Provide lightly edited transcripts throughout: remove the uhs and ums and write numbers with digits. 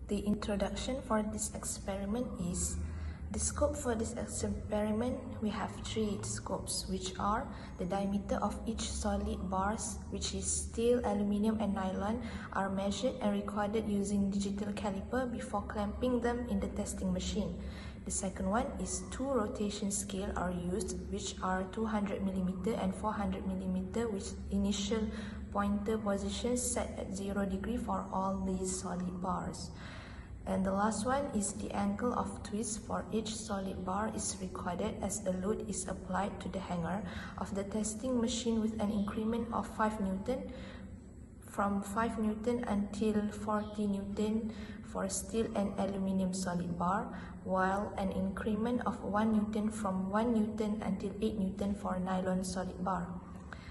The introduction for this experiment is the scope for this experiment. We have three scopes, which are the diameter of each solid bars, which is steel, aluminium, and nylon, are measured and recorded using digital caliper before clamping them in the testing machine. The second one is two rotation scale are used, which are 200mm and 400mm, with initial pointer positions set at 0 degree for all these solid bars. And the last one is the angle of twist for each solid bar is recorded as a load is applied to the hanger of the testing machine with an increment of 5 Newton from 5 Newton until 40 Newton for steel and aluminium solid bar, while an increment of 1 Newton from 1 Newton until 8 Newton for nylon solid bar.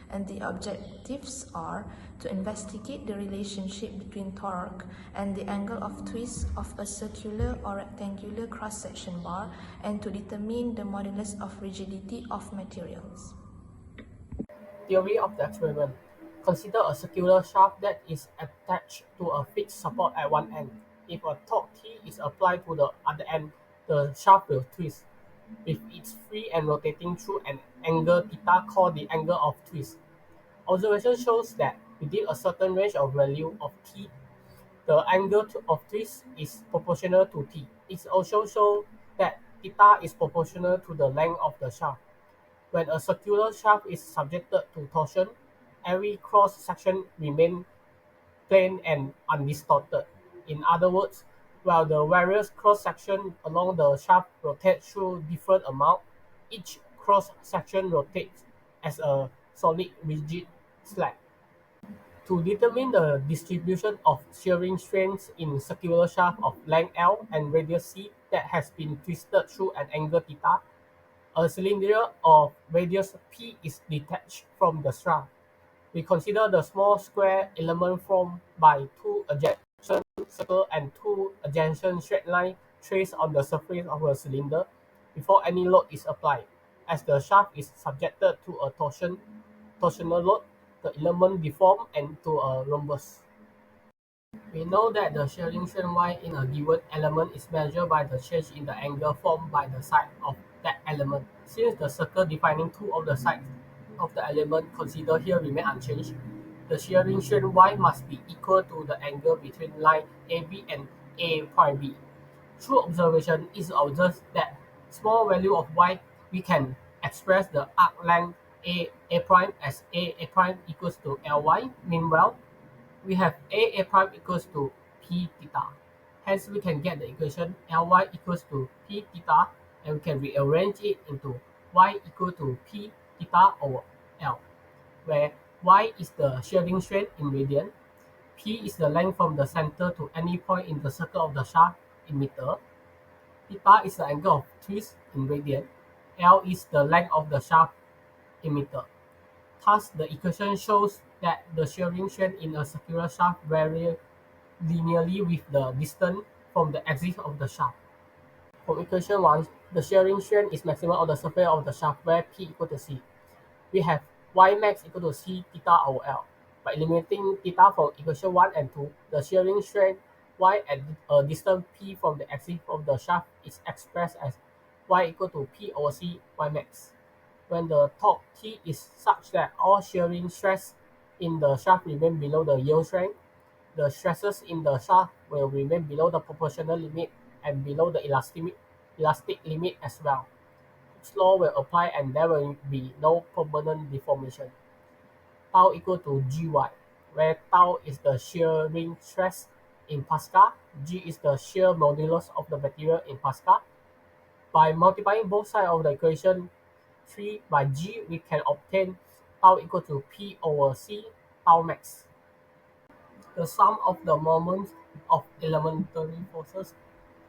And the objectives are to investigate the relationship between torque and the angle of twist of a circular or rectangular cross-section bar, and to determine the modulus of rigidity of materials. Theory of the experiment. Consider a circular shaft that is attached to a fixed support at one end. If a torque T is applied to the other end, the shaft will twist, with its free and rotating through an angle theta called the angle of twist. Observation shows that within a certain range of value of T, the angle of twist is proportional to T. It also shows that theta is proportional to the length of the shaft. When a circular shaft is subjected to torsion, every cross-section remains plane and undistorted. In other words, while the various cross-sections along the shaft rotate through different amounts, each cross-section rotates as a solid rigid slab. To determine the distribution of shearing strengths in circular shaft of length L and radius C that has been twisted through an angle theta, a cylinder of radius P is detached from the shaft. We consider the small square element formed by two adjacent circles and two adjacent straight lines traced on the surface of a cylinder before any load is applied. As the shaft is subjected to a torsional load, the element deforms into a rhombus. We know that the shearing strength Y in a given element is measured by the change in the angle formed by the side of that element. Since the circle defining two of the sides of the element considered here remain unchanged, the shearing strength Y must be equal to the angle between line AB and A prime B. Through observation, it is observed that small value of Y, we can express the arc length A prime as A prime equals to Ly. Meanwhile, we have A prime equals to P theta. Hence, we can get the equation Ly equals to P theta, and we can rearrange it into Y equal to P theta over L, where Y is the shearing strength in radian, P is the length from the center to any point in the circle of the shaft in meter, theta is the angle of twist in radian, L is the length of the shaft in meter. Thus, the equation shows that the shearing strength in a circular shaft varies linearly with the distance from the axis of the shaft. From equation 1, the shearing strength is maximum on the surface of the shaft where P equal to C. We have Y max equal to C theta over L. By eliminating theta from equation 1 and 2, the shearing strength Y at a distance P from the axis of the shaft is expressed as Y equal to P over C Y max. When the torque T is such that all shearing stress in the shaft remain below the yield strength, the stresses in the shaft will remain below the proportional limit and below the elastic limit as well. Hooke's law will apply and there will be no permanent deformation. Tau equal to Gy, where tau is the shearing stress in Pascal, G is the shear modulus of the material in Pascal. By multiplying both sides of the equation 3 by G, we can obtain tau equal to P over C tau max. The sum of the moments of elementary forces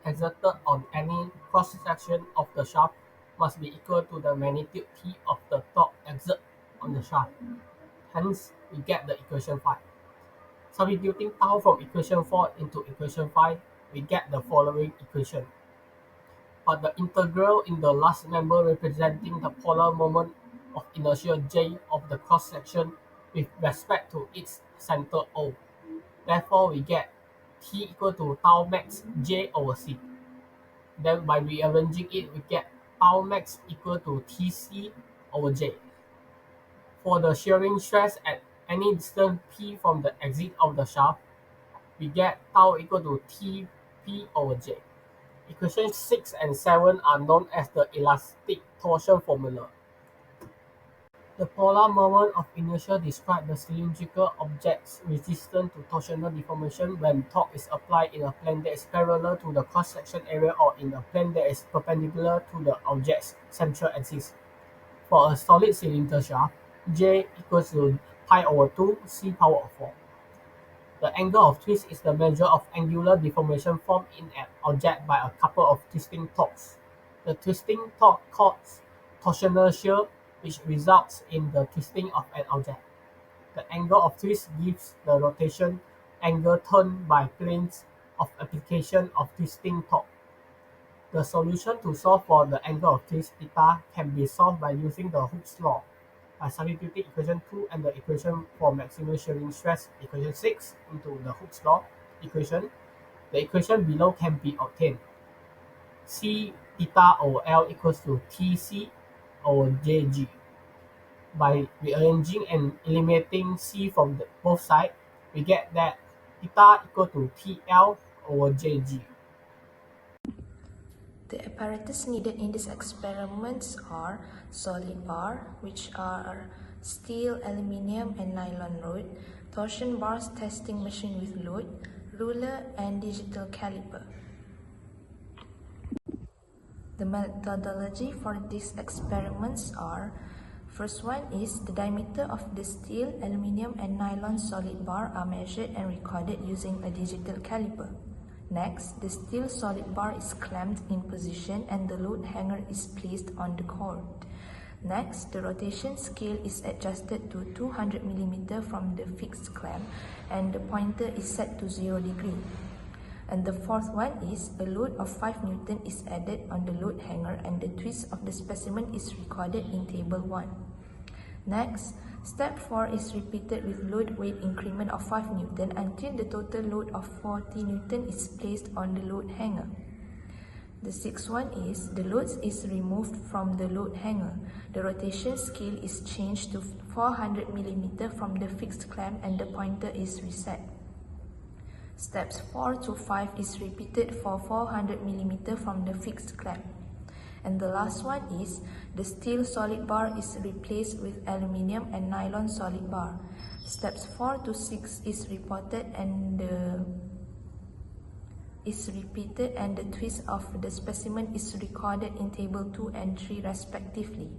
exerted on any cross-section of the shaft must be equal to the magnitude T of the torque exerted on the shaft. Hence, we get the equation 5. Substituting tau from equation 4 into equation 5, we get the following equation. But the integral in the last member representing the polar moment of inertia J of the cross-section with respect to its center O. Therefore, we get T equal to tau max J over C. Then by rearranging it, we get tau max equal to Tc over J. For the shearing stress at any distance P from the exit of the shaft, we get tau equal to Tp over J. Equations 6 and 7 are known as the elastic torsion formula. The polar moment of inertia describes the cylindrical object's resistance to torsional deformation when torque is applied in a plane that is parallel to the cross-section area or in a plane that is perpendicular to the object's central axis. For a solid cylinder shaft, J equals to pi over 2 C power of 4. The angle of twist is the measure of angular deformation formed in an object by a couple of twisting torques. The twisting torque causes torsional shear, which results in the twisting of an object. The angle of twist gives the rotation angle turned by planes of application of twisting torque. The solution to solve for the angle of twist theta can be solved by using the Hooke's law. By substituting equation 2 and the equation for maximum shearing stress, equation 6, into the Hooke's law equation, the equation below can be obtained. C theta over L equals to Tc over Jg. By rearranging and eliminating C from both sides, we get that theta equal to TL over Jg. The apparatus needed in these experiments are solid bar, which are steel, aluminium, and nylon rod, torsion bars, testing machine with load, ruler, and digital caliper. The methodology for these experiments are: first one is the diameter of the steel, aluminium, and nylon solid bar are measured and recorded using a digital caliper. Next, the steel solid bar is clamped in position and the load hanger is placed on the cord. Next, the rotation scale is adjusted to 200 mm from the fixed clamp and the pointer is set to 0 degree. And the fourth one is a load of 5 Newton is added on the load hanger and the twist of the specimen is recorded in table 1. Next, step 4 is repeated with load weight increment of 5 Newton until the total load of 40 Newton is placed on the load hanger. The sixth one is the load is removed from the load hanger. The rotation scale is changed to 400 mm from the fixed clamp and the pointer is reset. Steps 4 to 5 is repeated for 400 mm from the fixed clamp. And the last one is the steel solid bar is replaced with aluminium and nylon solid bar. Steps 4 to 6 is repeated and the twist of the specimen is recorded in table 2 and 3 respectively.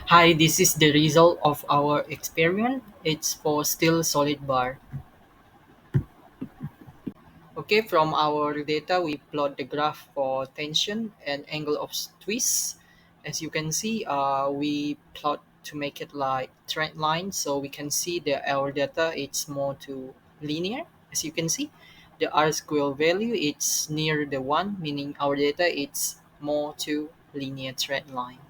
Hi, this is the result of our experiment. It's for steel solid bar. Okay, from our data, we plot the graph for tension and angle of twist. As you can see, we plot to make it like trend line, so we can see that our data it's more to linear. As you can see, the R square value it's near the 1, meaning our data it's more to linear trend line.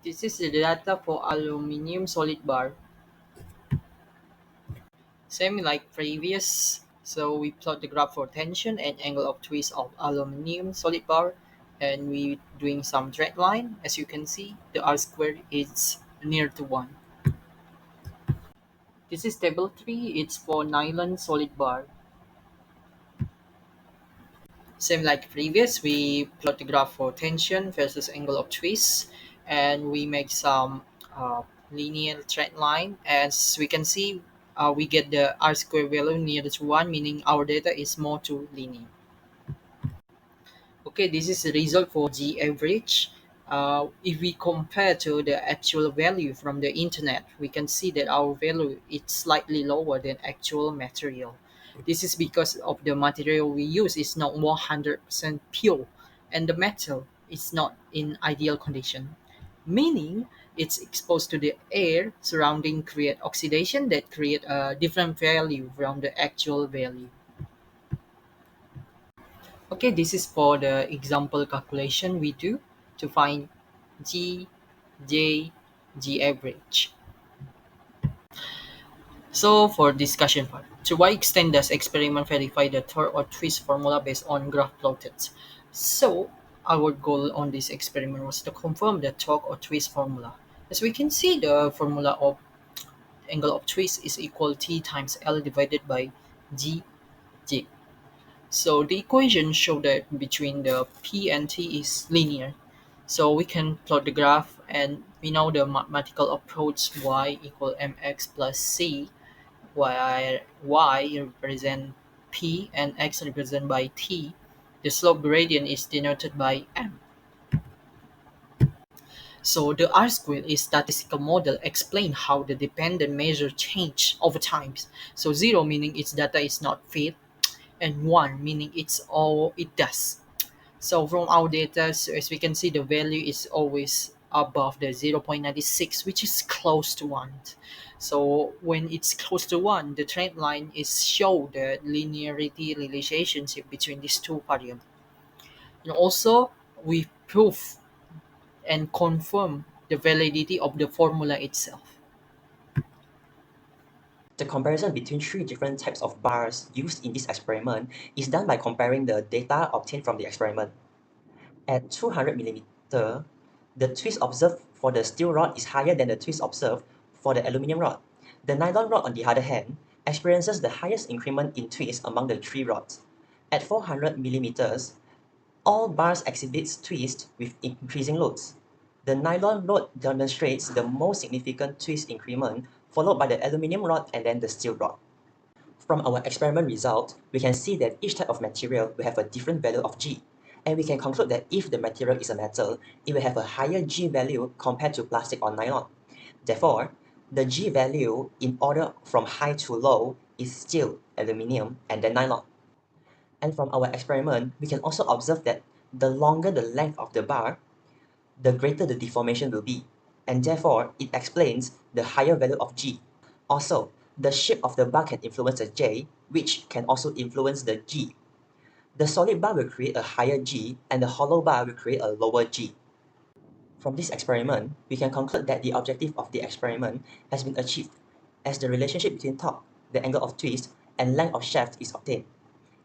This is the data for aluminum solid bar. Same like previous, so we plot the graph for tension and angle of twist of aluminum solid bar, and we doing some straight line. As you can see, the R squared is near to 1. This is table 3, it's for nylon solid bar. Same like previous, we plot the graph for tension versus angle of twist, and we make some linear straight line. As we can see, we get the R square value near to 1, meaning our data is more to linear. Okay, this is the result for G average. If we compare to the actual value from the internet, we can see that our value is slightly lower than actual material. This is because of the material we use is not 100% pure, and the metal is not in ideal condition, meaning it's exposed to the air surrounding create oxidation that create a different value from the actual value. Okay, this is for the example calculation we do to find G, J, G average. So for discussion part, to what extent does experiment verify the torque or twist formula based on graph plotted? So our goal on this experiment was to confirm the torque or twist formula. As we can see, the formula of angle of twist is equal T times L divided by G. So the equation show that between the P and T is linear. So we can plot the graph and we know the mathematical approach y equal mx plus c, where y represent p and x represented by t. The slope gradient is denoted by m. So the R square is statistical model explain how the dependent measure change over time. So 0 meaning its data is not fit and 1 meaning it's all it does. So from our data, so as we can see, the value is always above the 0.96, which is close to 1. So when it's close to 1, the trend line is show the linearity relationship between these two variables. And also, we prove and confirm the validity of the formula itself. The comparison between three different types of bars used in this experiment is done by comparing the data obtained from the experiment. At 200mm, the twist observed for the steel rod is higher than the twist observed for the aluminum rod. The nylon rod, on the other hand, experiences the highest increment in twist among the three rods. At 400mm, all bars exhibit twist with increasing loads. The nylon rod demonstrates the most significant twist increment, followed by the aluminum rod and then the steel rod. From our experiment result, we can see that each type of material will have a different value of G, and we can conclude that if the material is a metal, it will have a higher G value compared to plastic or nylon. Therefore, the G value in order from high to low is steel, aluminum, and then nylon. And from our experiment, we can also observe that the longer the length of the bar, the greater the deformation will be, and therefore it explains the higher value of G. Also, the shape of the bar can influence the J, which can also influence the G. The solid bar will create a higher G, and the hollow bar will create a lower G. From this experiment, we can conclude that the objective of the experiment has been achieved, as the relationship between torque, the angle of twist, and length of shaft is obtained.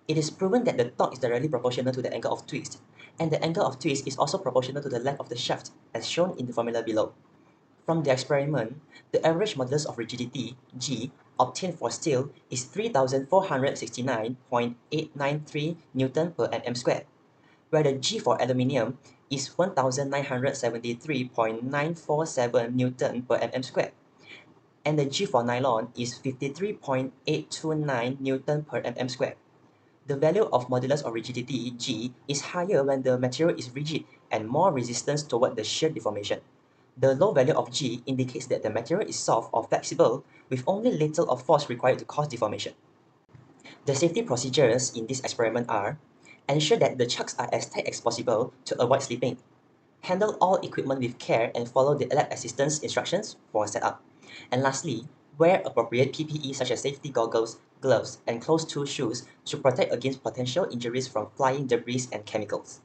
It is proven that the torque is directly proportional to the angle of twist, and the angle of twist is also proportional to the length of the shaft, as shown in the formula below. From the experiment, the average modulus of rigidity, G, obtained for steel is 3469.893 Newton per mm squared, where the G for aluminium is 1973.947 Newton per mm squared, and the G for nylon is 53.829 Newton per mm squared. The value of modulus of rigidity, G, is higher when the material is rigid and more resistant toward the shear deformation. The low value of G indicates that the material is soft or flexible with only little of force required to cause deformation. The safety procedures in this experiment are: ensure that the chucks are as tight as possible to avoid slipping, handle all equipment with care and follow the lab assistance instructions for setup, and lastly, wear appropriate PPE such as safety goggles, gloves, and closed-toe shoes to protect against potential injuries from flying debris and chemicals.